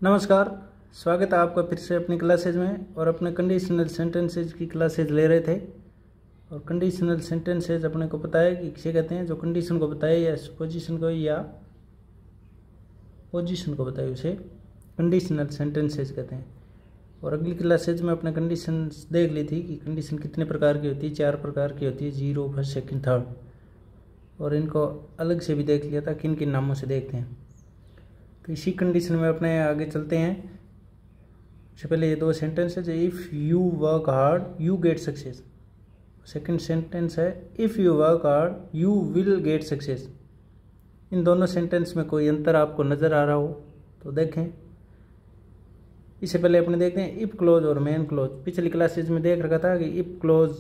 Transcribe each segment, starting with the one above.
नमस्कार, स्वागत है आपका फिर से अपनी क्लासेज में। और अपने कंडीशनल सेंटेंसेज की क्लासेज ले रहे थे। और कंडीशनल सेंटेंसेज अपने को पता है कि किसे कहते हैं, जो कंडीशन को बताए या पोजीशन को या पोजीशन को बताए उसे कंडीशनल सेंटेंसेज कहते हैं। और अगली क्लासेज में अपने कंडीशन देख ली थी कि कंडीशन कितने प्रकार की होती है। 4 प्रकार की होती है, 0, फर्स्ट, सेकंड, थर्ड। और इनको अलग से भी देख लिया था, किन किन नामों से देखते हैं। तो इसी कंडीशन में अपने आगे चलते हैं। सबसे पहले ये 2 सेंटेंस है, जो if you work hard you get success. Second sentence है if you work hard you will get success. इन दोनों सेंटेंस में कोई अंतर आपको नज़र आ रहा हो तो देखें। इससे पहले अपने देखते हैं इफ़ क्लोज और मेन क्लोज। पिछली क्लासेज में देख रखा था कि इफ़ क्लोज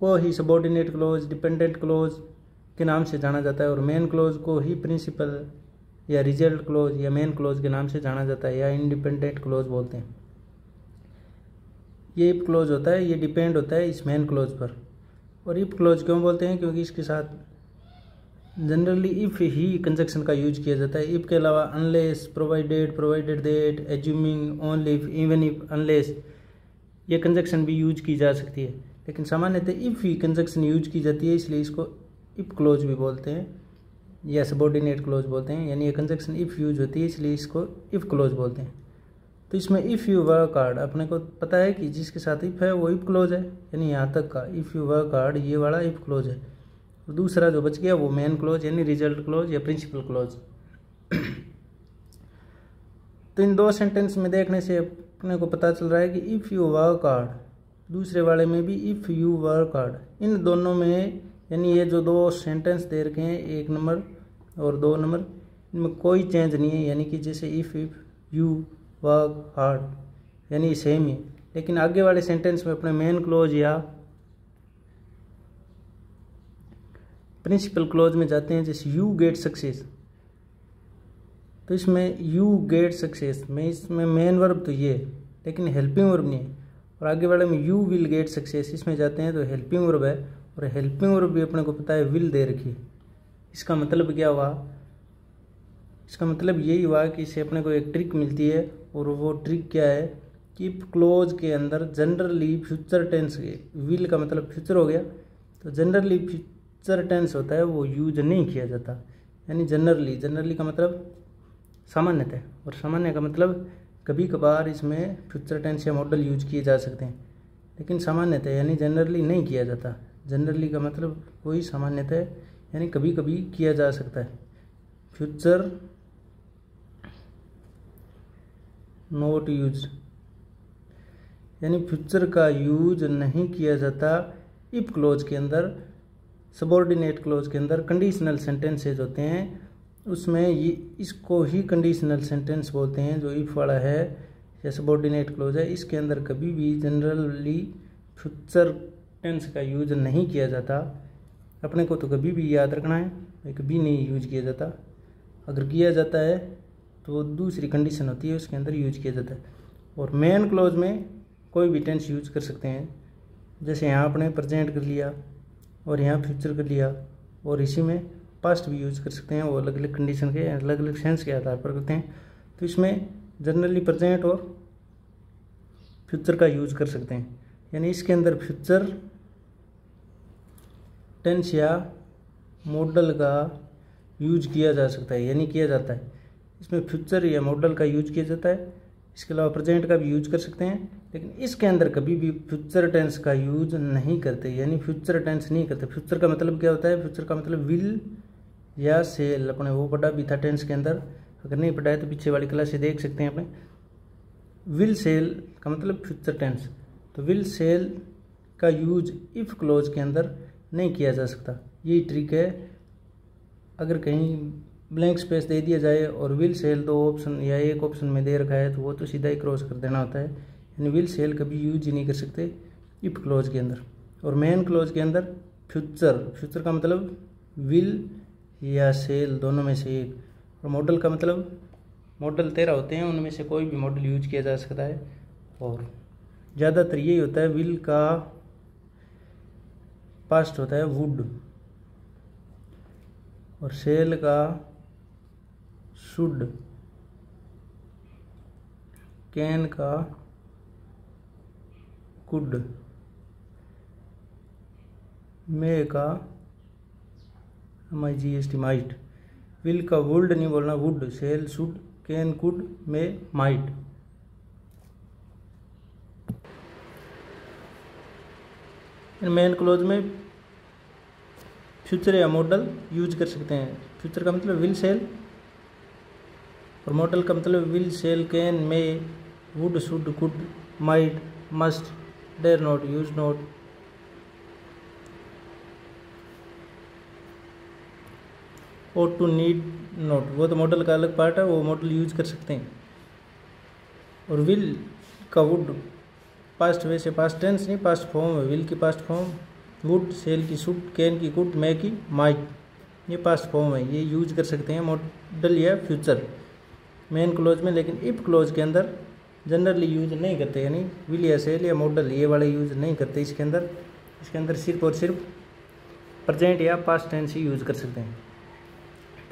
को ही सबॉर्डिनेट क्लोज, डिपेंडेंट क्लोज के नाम से जाना जाता है, और मेन क्लोज को ही प्रिंसिपल या रिजल्ट क्लोज या मेन क्लोज के नाम से जाना जाता है, या इंडिपेंडेंट क्लोज बोलते हैं। ये इफ क्लोज होता है, ये डिपेंड होता है इस मेन क्लोज पर। और इफ क्लोज क्यों बोलते हैं? क्योंकि इसके साथ जनरली इफ ही कंजक्शन का यूज किया जाता है। इफ के अलावा unless, provided, provided that, assuming, only if, even if, unless ये कंजक्शन भी यूज की जा सकती है। लेकिन सामान्यतः इफ ही कंजक्शन यूज की जाती है, इसलिए इसको इफ क्लोज भी बोलते हैं या सबॉर्डिनेट क्लोज बोलते हैं। यानी ये कंजक्शन इफ़ यूज होती है, इसलिए इसको इफ़ क्लोज बोलते हैं। तो इसमें इफ़ यू वर्क हार्ड अपने को पता है कि जिसके साथ इफ़ है वो इफ़ क्लोज है, यानी यहाँ तक का इफ़ यू वर्क हार्ड ये वाला इफ़ क्लोज है। और दूसरा जो बच गया वो मेन क्लोज यानी रिजल्ट क्लोज या प्रिंसिपल क्लोज। तो इन 2 सेंटेंस में देखने से अपने को पता चल रहा है कि इफ़ यू वर्क हार्ड, दूसरे वाले में भी इफ़ यू वर्क हार्ड, इन दोनों में यानी ये जो 2 सेंटेंस दे रखे हैं, 1 नंबर और 2 नंबर, इनमें कोई चेंज नहीं है। यानी कि जैसे इफ़ यू वर्क हार्ड यानी सेम ही। लेकिन आगे वाले सेंटेंस में अपने मेन क्लोज या प्रिंसिपल क्लोज में जाते हैं। जैसे यू गेट सक्सेस, तो इसमें यू गेट सक्सेस में इसमें मेन वर्ब तो ये है, लेकिन हेल्पिंग वर्ब नहीं है। और आगे वाले में यू विल गेट सक्सेस, इसमें जाते हैं तो हेल्पिंग वर्ब है, और हेल्पिंग वर्ब भी अपने को पता है विल दे रखी है। इसका मतलब क्या हुआ? इसका मतलब यही हुआ कि इससे अपने को एक ट्रिक मिलती है, और वो ट्रिक क्या है कि क्लोज के अंदर जनरली फ्यूचर टेंस, विल का मतलब फ्यूचर हो गया, तो जनरली फ्यूचर टेंस होता है वो यूज नहीं किया जाता। यानी जनरली का मतलब सामान्यतः, और सामान्य का मतलब कभी कभार इसमें फ्यूचर टेंस या मॉडल यूज किए जा सकते हैं, लेकिन सामान्यतः यानी जनरली नहीं किया जाता। जनरली का मतलब वही सामान्यतः यानी कभी कभी किया जा सकता है। फ्यूचर नॉट यूज यानी फ्यूचर का यूज नहीं किया जाता इफ क्लोज के अंदर। सबॉर्डिनेट क्लोज के अंदर कंडीशनल सेंटेंसेज होते हैं, उसमें ये इसको ही कंडीशनल सेंटेंस बोलते हैं। जो इफ वाला है या सबॉर्डिनेट क्लोज है, इसके अंदर कभी भी जनरली फ्यूचर टेंस का यूज नहीं किया जाता। अपने को तो कभी भी याद रखना है, कभी नहीं यूज किया जाता। अगर किया जाता है तो दूसरी कंडीशन होती है, उसके अंदर यूज किया जाता है। और मेन क्लोज में कोई भी टेंस यूज कर सकते हैं। जैसे यहाँ अपने प्रेजेंट कर लिया और यहाँ फ्यूचर कर लिया, और इसी में पास्ट भी यूज कर सकते हैं। वो अलग अलग कंडीशन के अलग अलग सेंस के आधार पर करते हैं। तो इसमें जनरली प्रेजेंट और फ्यूचर का यूज कर सकते हैं। यानी इसके अंदर फ्यूचर टेंस या मॉडल का यूज किया जा सकता है, यानी किया जाता है। इसमें फ्यूचर या मॉडल का यूज किया जाता है। इसके अलावा प्रेजेंट का भी यूज कर सकते हैं, लेकिन इसके अंदर कभी भी फ्यूचर टेंस का यूज नहीं करते, यानी फ्यूचर टेंस नहीं करते। फ्यूचर का मतलब क्या होता है? फ्यूचर का मतलब विल या सेल। अपने वो पढ़ा भी था टेंस के अंदर, अगर नहीं पढ़ा है तो पीछे वाली क्लास से देख सकते हैं अपने। विल सेल का मतलब फ्यूचर टेंस, तो विल सेल का यूज इफ क्लोज के अंदर नहीं किया जा सकता। यही ट्रिक है। अगर कहीं ब्लैंक स्पेस दे दिया जाए और विल सेल 2 ऑप्शन या एक ऑप्शन में दे रखा है, तो वो तो सीधा ही क्रॉस कर देना होता है। यानी विल सेल कभी यूज ही नहीं कर सकते इफ क्लोज के अंदर। और मेन क्लोज के अंदर फ्यूचर का मतलब विल या सेल दोनों में से एक। और मॉडल का मतलब मॉडल 13 होते हैं, उनमें से कोई भी मॉडल यूज किया जा सकता है। और ज़्यादातर यही होता है, विल का पास्ट होता है वुड, और सेल का शुड, कैन का कुड, मे का MIGHT माइट, विल का वुल्ड नहीं बोलना, would, shall, should, can, could, may, might. Main clause में फ्यूचर या मॉडल यूज कर सकते हैं। फ्यूचर का मतलब विल, शेल, और मॉडल का मतलब will, shall, can, may, would, should, could, might, must, dare not, use not. Ought to, need not, वो तो मॉडल का अलग पार्ट है, वो मॉडल यूज कर सकते हैं। और विल का वुड पास्ट, वैसे पास्ट टेंस नहीं, पास्ट फॉर्म है। विल की पास्ट फॉर्म वुड, शेल की शुड, कैन की कुड, मे की माइट, ये पास्ट फॉर्म है, ये यूज कर सकते हैं मॉडल या फ्यूचर मेन क्लोज में। लेकिन इफ क्लोज के अंदर जनरली यूज नहीं करते, यानी विल या शेल या मॉडल ये वाले यूज नहीं करते इसके अंदर सिर्फ और सिर्फ प्रेजेंट या पास्ट टेंस ही यूज कर सकते हैं।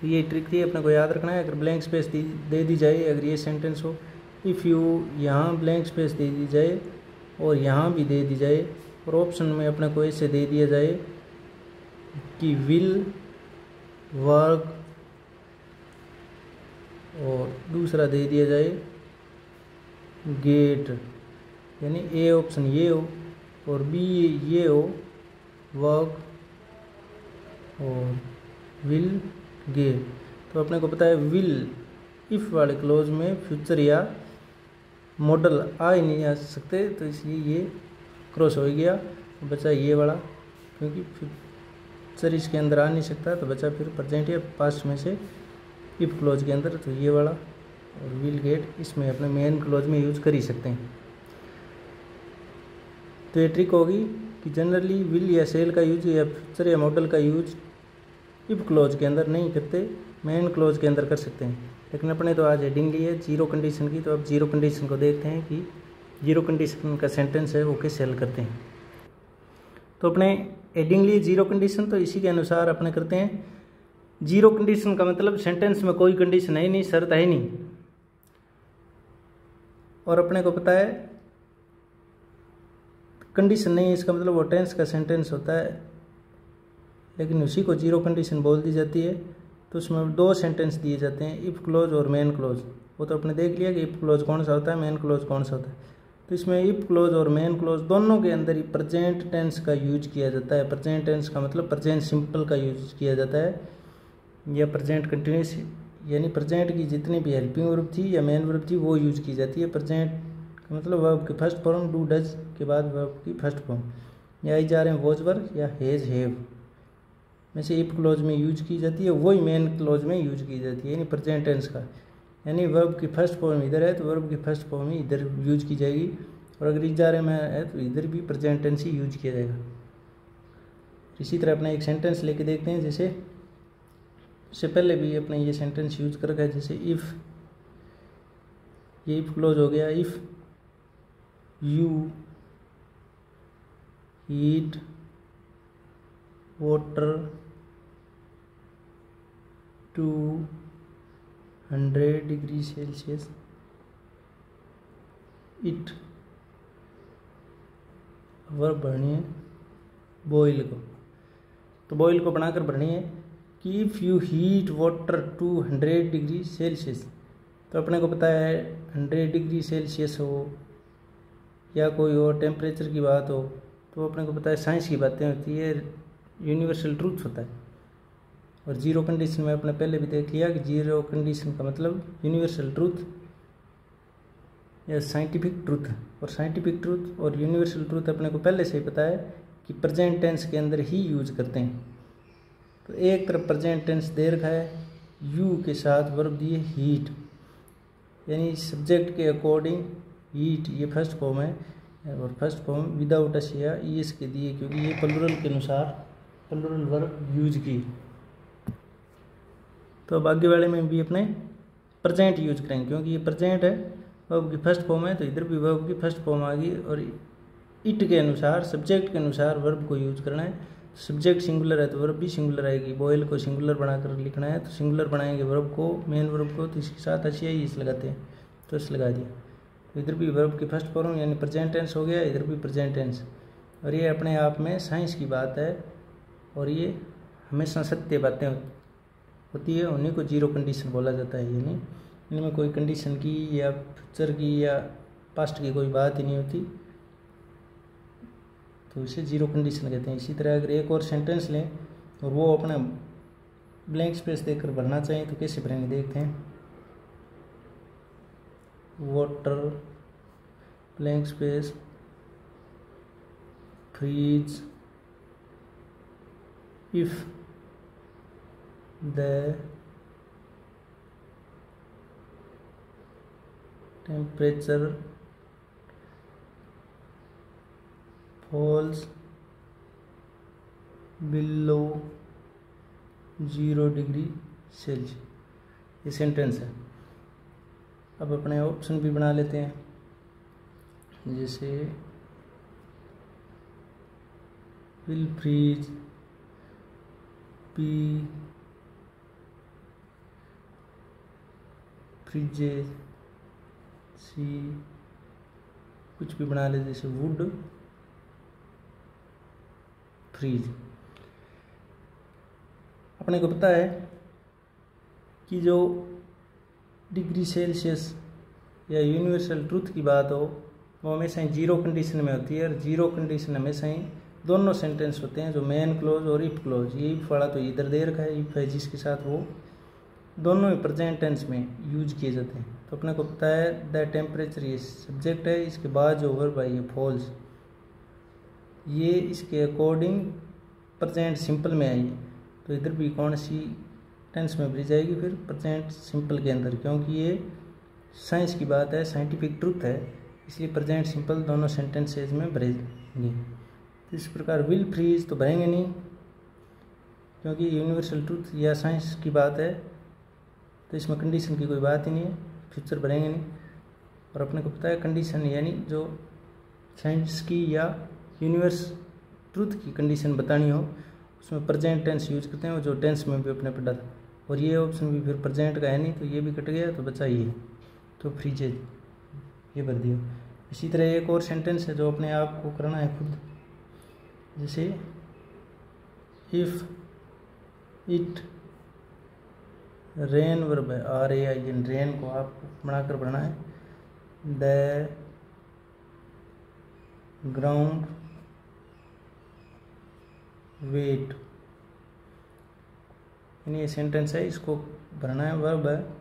तो ये ट्रिक थी, अपने को याद रखना है। अगर ब्लैंक स्पेस दे दी जाए, अगर ये सेंटेंस हो, इफ़ यू, यहाँ ब्लैंक स्पेस दे दी जाए और यहाँ भी दे दी जाए, और ऑप्शन में अपने को ऐसे दे दिया जाए कि विल वर्क, और दूसरा दे दिया जाए गेट, यानी ए ऑप्शन ये हो और बी ये हो, वर्क और विल गेट, तो अपने को पता है विल इफ वाले क्लोज में फ्यूचर या मॉडल आ ही नहीं आ सकते, तो इसलिए ये क्रॉस हो गया, बचा ये वाला, क्योंकि फ्यूचर इसके अंदर आ नहीं सकता, तो बचा फिर प्रेजेंट या पास्ट में से इफ क्लोज के अंदर, तो ये वाला और विल गेट इसमें अपने मेन क्लोज में यूज कर ही सकते हैं। तो ये ट्रिक होगी कि जनरली विल या शेल का यूज या फ्यूचर या मॉडल का यूज इफ क्लोज के अंदर नहीं करते, मेन क्लोज के अंदर कर सकते हैं। लेकिन अपने तो आज हेडिंग ली है जीरो कंडीशन की, तो अब जीरो कंडीशन को देखते हैं कि जीरो कंडीशन का सेंटेंस है वो कैसे हल करते हैं। तो अपने हेडिंग ली जीरो कंडीशन, तो इसी के अनुसार अपने करते हैं। जीरो कंडीशन का मतलब सेंटेंस में कोई कंडीशन है ही नहीं, शर्त है ही नहीं, और अपने को पता है कंडीशन नहीं है, इसका मतलब वो टेंस का सेंटेंस होता है, लेकिन उसी को जीरो कंडीशन बोल दी जाती है। तो उसमें दो सेंटेंस दिए जाते हैं, इफ क्लोज और मेन क्लोज। वो तो अपने देख लिया कि इफ क्लोज कौन सा होता है, मेन क्लोज कौन सा होता है। तो इसमें इफ क्लोज और मेन क्लोज दोनों के अंदर ही प्रेजेंट टेंस का यूज किया जाता है। प्रेजेंट टेंस का मतलब प्रेजेंट सिंपल का यूज किया जाता है, या प्रेजेंट कंटिन्यूस, यानी प्रेजेंट की जितनी भी हेल्पिंग वर्ब थी या मेन वर्ब थी वो यूज की जाती है। प्रेजेंट का मतलब वर्ब की फर्स्ट फॉर्म, डू डज के बाद वर्ब की फर्स्ट फॉर्म, या आई जा रहे हैं वॉज वर या हैज हैव में से इफ क्लोज में यूज की जाती है, वही मेन क्लोज में यूज की जाती है, यानी प्रेजेंट टेंस का। यानी वर्ब की फर्स्ट फॉर्म इधर है तो वर्ब की फर्स्ट फॉर्म ही इधर यूज की जाएगी, और अगर इस जा रहे में है तो इधर भी प्रेजेंट टेंस ही यूज किया जाएगा। इसी तरह अपना एक सेंटेंस लेके देखते हैं, जैसे इससे पहले भी अपने ये सेंटेंस यूज कर रखा है, जैसे इफ़, ये इफ क्लोज हो गया, if you heat water 200 degree Celsius, it verb भरनी है बॉयल को, तो बॉयल को बनाकर भरनी है कि if you heat water 200 degree Celsius. तो अपने को पता है 100 डिग्री सेल्सियस हो या कोई और टेम्परेचर की बात हो, तो अपने को पता है साइंस की बातें होती है, यूनिवर्सल ट्रूथ होता है। और जीरो कंडीशन में अपने पहले भी देख लिया कि जीरो कंडीशन का मतलब यूनिवर्सल ट्रूथ या साइंटिफिक ट्रूथ, और साइंटिफिक ट्रूथ और यूनिवर्सल ट्रूथ अपने को पहले से ही पता है कि प्रेजेंट टेंस के अंदर ही यूज करते हैं। तो एक तरफ प्रेजेंट टेंस दे रखा है, यू के साथ वर्ब दिए हीट, यानी सब्जेक्ट के अकॉर्डिंग हीट ये फर्स्ट फॉर्म है, और फर्स्ट फॉर्म विदाउट एस या ईएस के दिए, क्योंकि ये प्लूरल के अनुसार प्लूरल वर्ब यूज की। तो अब आगे वाले में भी अपने प्रेजेंट यूज करेंगे, क्योंकि ये प्रेजेंट है, वर्ब की फर्स्ट फॉर्म है, तो इधर भी वर्ब की फर्स्ट फॉर्म आ गई, और इट के अनुसार सब्जेक्ट के अनुसार वर्ब को यूज करना है। सब्जेक्ट सिंगुलर है तो वर्ब भी सिंगुलर आएगी, बॉयल को सिंगुलर बनाकर लिखना है तो सिंगुलर बनाएंगे वर्ब को, मेन वर्ब को, तो इसके साथ अच्छी है इस लगाते हैं, तो इस लगा दिया। इधर भी वर्ब की फर्स्ट फॉर्म यानी प्रेजेंट टेंस हो गया, इधर भी प्रेजेंट टेंस। और ये अपने आप में साइंस की बात है और ये हमेशा सत्य बातें होती है, उन्हीं को जीरो कंडीशन बोला जाता है। यानी इनमें कोई कंडीशन की या फ्यूचर की या पास्ट की कोई बात ही नहीं होती, तो इसे जीरो कंडीशन कहते हैं। इसी तरह अगर एक और सेंटेंस लें और वो अपना ब्लैंक स्पेस देकर भरना चाहिए तो कैसे भरेंगे देखते हैं। Water blank space freeze if the temperature falls below 0 degree Celsius. ये सेंटेंस है। अब अपने ऑप्शन भी बना लेते हैं, जैसे will freeze, B freezes, C कुछ भी बना लेते, जैसे वुड फ्रीज। अपने को पता है कि जो डिग्री सेल्सियस या यूनिवर्सल ट्रूथ की बात हो वो हमेशा ही जीरो कंडीशन में होती है, और जीरो कंडीशन हमेशा ही दोनों सेंटेंस होते हैं, जो मेन क्लोज और इफ क्लोज। ये इफ वाला तो इधर दे रखा है, इफ है जिसके साथ वो दोनों ही प्रेजेंट टेंस में यूज किए जाते हैं। तो अपने को पता है द टेम्परेचर ये सब्जेक्ट है, इसके बाद जो वर्ब है ये फॉल्स, ये इसके अकॉर्डिंग प्रेजेंट सिंपल में आई है, तो इधर भी कौन सी टेंस में भरी जाएगी, फिर प्रेजेंट सिंपल के अंदर, क्योंकि ये साइंस की बात है, साइंटिफिक ट्रूथ है, इसलिए प्रेजेंट सिंपल दोनों सेंटेंसेज में भरेंगे। तो इस प्रकार विल फ्रीज तो भरेंगे नहीं, क्योंकि यूनिवर्सल ट्रूथ या साइंस की बात है, तो इसमें कंडीशन की कोई बात ही नहीं है, फ्यूचर भरेंगे नहीं। और अपने को पता है कंडीशन यानी जो साइंस की या यूनिवर्स ट्रूथ की कंडीशन बतानी हो उसमें प्रेजेंट टेंस यूज करते हैं, और जो टेंस में भी अपने पढ़ा था। और ये ऑप्शन भी फिर प्रेजेंट का है नहीं, तो ये भी कट गया, तो बचा ये, तो फ्रीजेज ये भर दिया। इसी तरह एक और सेंटेंस है जो अपने आप को करना है खुद, जैसे इफ इट रेन वर्ब है, RAIN, रेन को आप बनाकर पढ़ना है, द ग्राउंड वेट, यानी ये सेंटेंस है, इसको भरना है, वर्ब है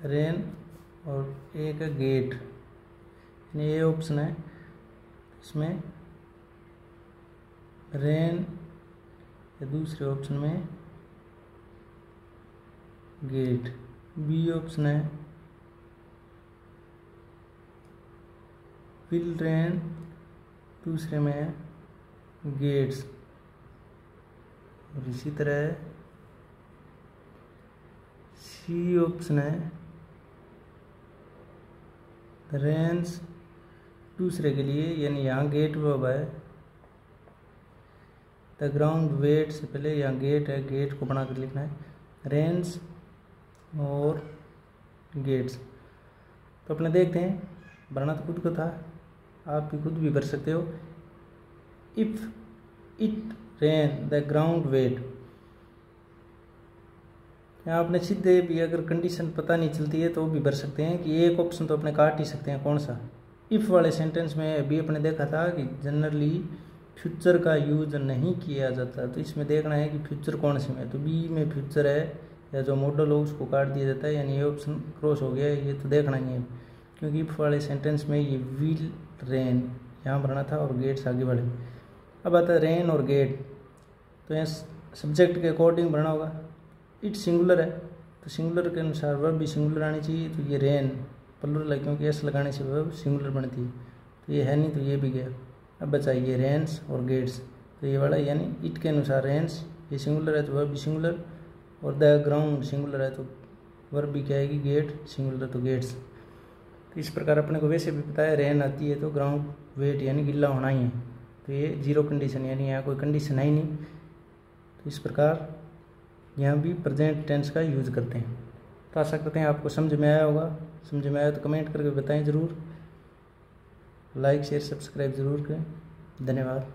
रेन और एक गेट, यानी ये ऑप्शन है, इसमें रेन या दूसरे ऑप्शन में गेट, बी ऑप्शन है विल रेन, दूसरे में है गेट्स। और इसी तरह सी ऑप्शन है रेन्स, दूसरे के लिए, यानी यहाँ गेट वर्ब है, द ग्राउंड वेट से पहले यहाँ गेट है, गेट को बनाकर लिखना है, रेन्स और गेट्स। तो अपने देखते हैं, भरना तो खुद को था, आप भी खुद भी भर सकते हो। If it rain the ground wet, यहाँ आपने सीधे भी अगर कंडीशन पता नहीं चलती है तो भी भर सकते हैं कि एक ऑप्शन तो अपने काट ही सकते हैं, कौन सा। इफ़ वाले सेंटेंस में अभी अपने देखा था कि जनरली फ्यूचर का यूज नहीं किया जाता, तो इसमें देखना है कि फ्यूचर कौन से में है, तो बी में फ्यूचर है या जो मॉडल हो उसको काट दिया जाता है, यानी ये ऑप्शन क्रॉस हो गया, ये तो देखना ही है, क्योंकि इफ वाले सेंटेंस में ये विल रेन यहाँ भरना था और गेट्स आगे बढ़े। अब आता है रेन और गेट, तो यहाँ सब्जेक्ट के अकॉर्डिंग भरना होगा। इट सिंगुलर है तो सिंगुलर के अनुसार वर्ब भी सिंगुलर आनी चाहिए, तो ये रेन प्लुरल है क्योंकि एस लगाने से वर्ब सिंगुलर बनती है, तो ये है नहीं तो ये भी गया। अब बचाइए रेन्स और गेट्स, तो ये वाला यानी इट के अनुसार रेन्स, ये सिंगुलर है तो वर्ब भी सिंगुलर, और द ग्राउंड सिंगुलर है तो वर्ब भी क्या आएगी, गेट सिंगुलर तो गेट्स। तो इस प्रकार अपने को वैसे भी पता है रेन आती है तो ग्राउंड वेट यानी गिल्ला होना ही है, तो ये जीरो कंडीशन यानी यहाँ कोई कंडीशन है ही नहीं। तो इस प्रकार यहाँ भी प्रेजेंट टेंस का यूज करते हैं। तो आशा करते हैं आपको समझ में आया होगा। समझ में आया तो कमेंट करके बताएं ज़रूर। लाइक शेयर सब्सक्राइब ज़रूर करें। धन्यवाद।